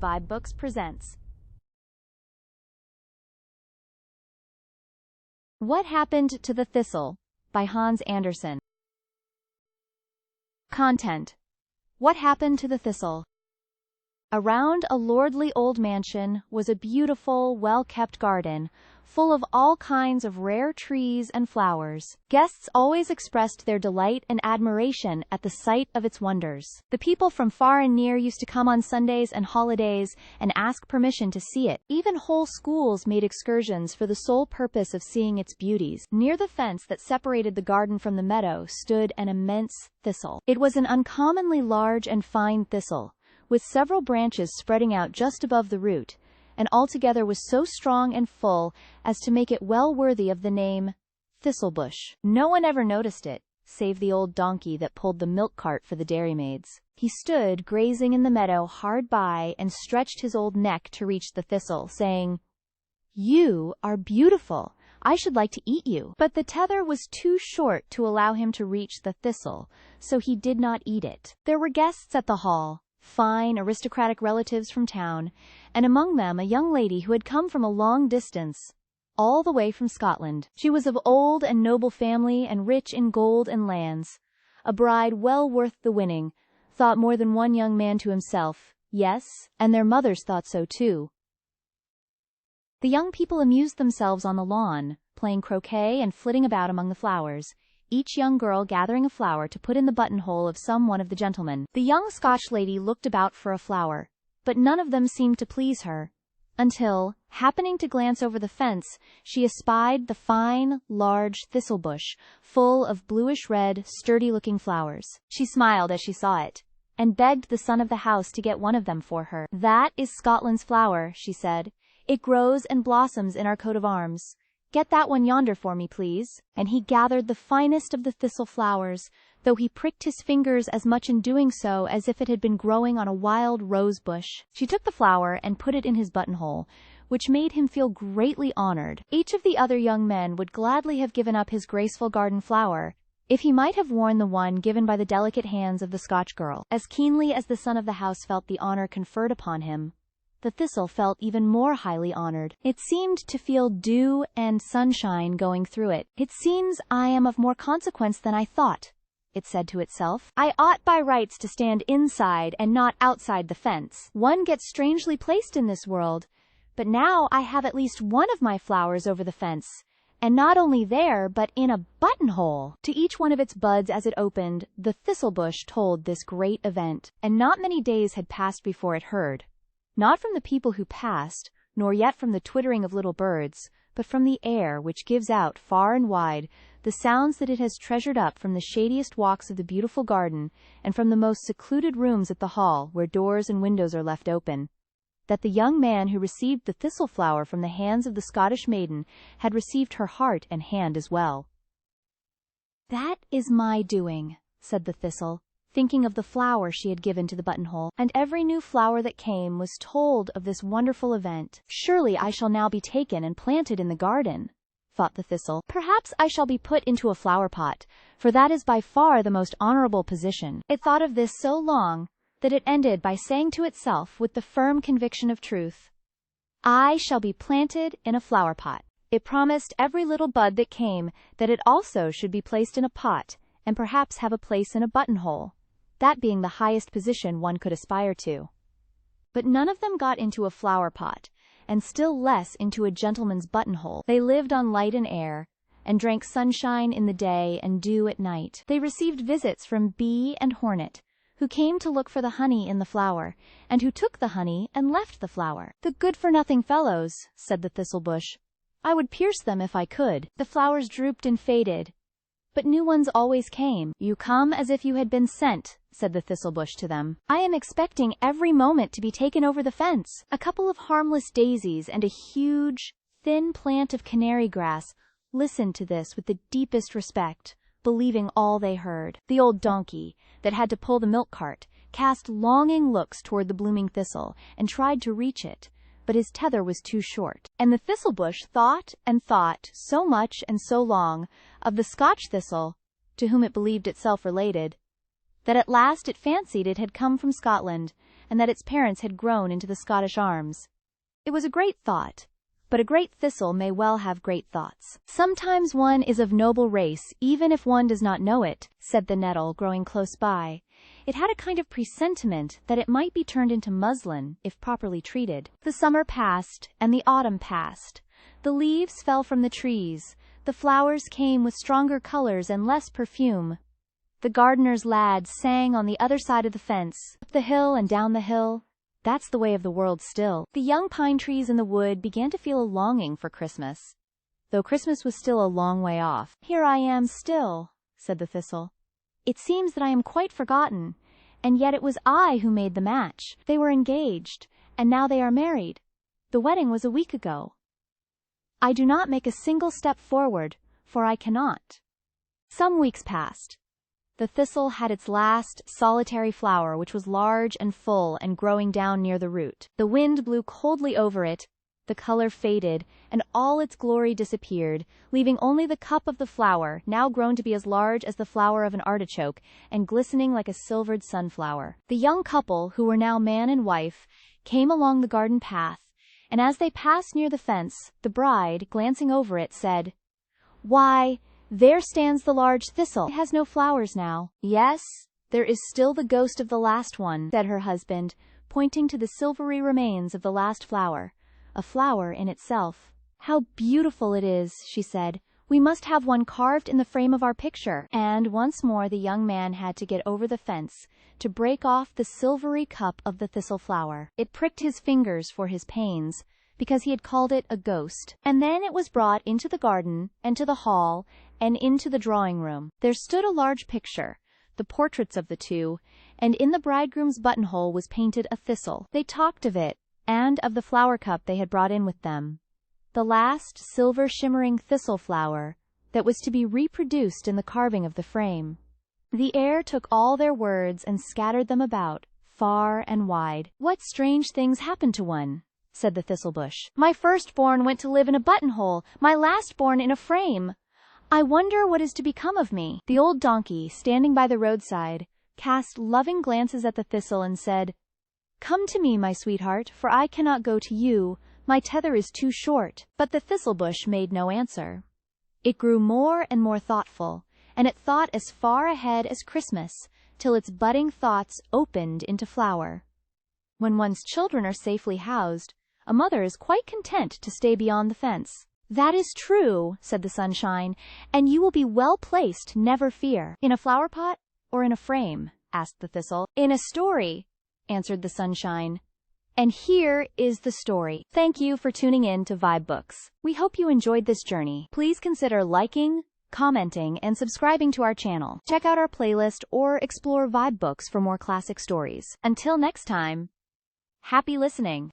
vibeBooks presents What Happened to the Thistle by Hans Andersen. Content: What happened to the thistle? Around a lordly old mansion was a beautiful, well-kept garden, full of all kinds of rare trees and flowers. Guests always expressed their delight and admiration at the sight of its wonders. The people from far and near used to come on Sundays and holidays and ask permission to see it. Even whole schools made excursions for the sole purpose of seeing its beauties. Near the fence that separated the garden from the meadow stood an immense thistle. It was an uncommonly large and fine thistle, with several branches spreading out just above the root, and altogether was so strong and full as to make it well worthy of the name Thistlebush. No one ever noticed it, save the old donkey that pulled the milk cart for the dairymaids. He stood grazing in the meadow hard by and stretched his old neck to reach the thistle, saying, "You are beautiful. I should like to eat you." But the tether was too short to allow him to reach the thistle, so he did not eat it. There were guests at the hall, fine aristocratic relatives from town, and among them a young lady who had come from a long distance, all the way from Scotland. She was of old and noble family and rich in gold and lands, a bride well worth the winning, thought more than one young man to himself. Yes, and their mothers thought so too. The young people amused themselves on the lawn, playing croquet and flitting about among the flowers, each young girl gathering a flower to put in the buttonhole of some one of the gentlemen. The young Scotch lady looked about for a flower, but none of them seemed to please her, until, happening to glance over the fence, she espied the fine, large thistle bush, full of bluish-red, sturdy-looking flowers. She smiled as she saw it, and begged the son of the house to get one of them for her. "That is Scotland's flower," she said. "It grows and blossoms in our coat of arms. Get that one yonder for me, please." And he gathered the finest of the thistle flowers, though he pricked his fingers as much in doing so as if it had been growing on a wild rose bush. She took the flower and put it in his buttonhole, which made him feel greatly honored. Each of the other young men would gladly have given up his graceful garden flower, if he might have worn the one given by the delicate hands of the Scotch girl. As keenly as the son of the house felt the honor conferred upon him, the thistle felt even more highly honored. It seemed to feel dew and sunshine going through it. "It seems I am of more consequence than I thought," it said to itself. "I ought by rights to stand inside and not outside the fence. One gets strangely placed in this world, but now I have at least one of my flowers over the fence, and not only there but in a buttonhole." To each one of its buds as it opened, the thistlebush told this great event, and not many days had passed before it heard, not from the people who passed, nor yet from the twittering of little birds, but from the air, which gives out far and wide the sounds that it has treasured up from the shadiest walks of the beautiful garden, and from the most secluded rooms at the hall, where doors and windows are left open, that the young man who received the thistle flower from the hands of the Scottish maiden had received her heart and hand as well. "That is my doing," said the thistle, thinking of the flower she had given to the buttonhole, and every new flower that came was told of this wonderful event. "Surely I shall now be taken and planted in the garden," thought the thistle. "Perhaps I shall be put into a flower pot, for that is by far the most honorable position." It thought of this so long that it ended by saying to itself with the firm conviction of truth, "I shall be planted in a flower pot." It promised every little bud that came that it also should be placed in a pot, and perhaps have a place in a buttonhole, that being the highest position one could aspire to. But none of them got into a flower pot, and still less into a gentleman's buttonhole. They lived on light and air, and drank sunshine in the day and dew at night. They received visits from bee and hornet, who came to look for the honey in the flower, and who took the honey and left the flower. "The good-for-nothing fellows," said the thistlebush. "I would pierce them if I could." The flowers drooped and faded, but new ones always came. "You come as if you had been sent," said the thistlebush to them. "I am expecting every moment to be taken over the fence." A couple of harmless daisies and a huge, thin plant of canary grass listened to this with the deepest respect, believing all they heard. The old donkey, that had to pull the milk cart, cast longing looks toward the blooming thistle, and tried to reach it, but his tether was too short. And the thistlebush thought and thought so much and so long of the Scotch thistle, to whom it believed itself related, that at last it fancied it had come from Scotland, and that its parents had grown into the Scottish arms. It was a great thought, but a great thistle may well have great thoughts. Sometimes one is of noble race, even if one does not know it, said the nettle, growing close by. It had a kind of presentiment that it might be turned into muslin, if properly treated. The summer passed, and the autumn passed. The leaves fell from the trees. The flowers came with stronger colors and less perfume. The gardener's lad sang on the other side of the fence, up the hill and down the hill. That's the way of the world still. The young pine trees in the wood began to feel a longing for Christmas, though Christmas was still a long way off. Here I am still, said the thistle. It seems that I am quite forgotten, and yet it was I who made the match. They were engaged, and now they are married. The wedding was a week ago. I do not make a single step forward, for I cannot. Some weeks passed. The thistle had its last solitary flower, which was large and full and growing down near the root. The wind blew coldly over it, the color faded, and all its glory disappeared, leaving only the cup of the flower, now grown to be as large as the flower of an artichoke, and glistening like a silvered sunflower. The young couple, who were now man and wife, came along the garden path, and as they passed near the fence, the bride, glancing over it, said, "Why, there stands the large thistle. It has no flowers now." "Yes, there is still the ghost of the last one," said her husband, pointing to the silvery remains of the last flower, a flower in itself. "How beautiful it is," she said. "We must have one carved in the frame of our picture." And once more the young man had to get over the fence to break off the silvery cup of the thistle flower. It pricked his fingers for his pains, because he had called it a ghost. And then it was brought into the garden, and to the hall, and into the drawing-room. There stood a large picture, the portraits of the two, and in the bridegroom's buttonhole was painted a thistle. They talked of it, and of the flower cup they had brought in with them, the last silver-shimmering thistle flower that was to be reproduced in the carving of the frame. The air took all their words and scattered them about, far and wide. "What strange things happen to one," said the thistlebush. "My firstborn went to live in a buttonhole, my lastborn in a frame. I wonder what is to become of me." The old donkey, standing by the roadside, cast loving glances at the thistle and said, "Come to me, my sweetheart, for I cannot go to you. My tether is too short." But the thistlebush made no answer. It grew more and more thoughtful, and it thought as far ahead as Christmas, till its budding thoughts opened into flower. When one's children are safely housed, a mother is quite content to stay beyond the fence. "That is true," said the sunshine, "and you will be well placed, never fear." "In a flower pot or in a frame?" asked the thistle. "In a story," answered the sunshine. And here is the story. Thank you for tuning in to vibeBooks. We hope you enjoyed this journey. Please consider liking, commenting, and subscribing to our channel. Check out our playlist or explore vibeBooks for more classic stories. Until next time, happy listening.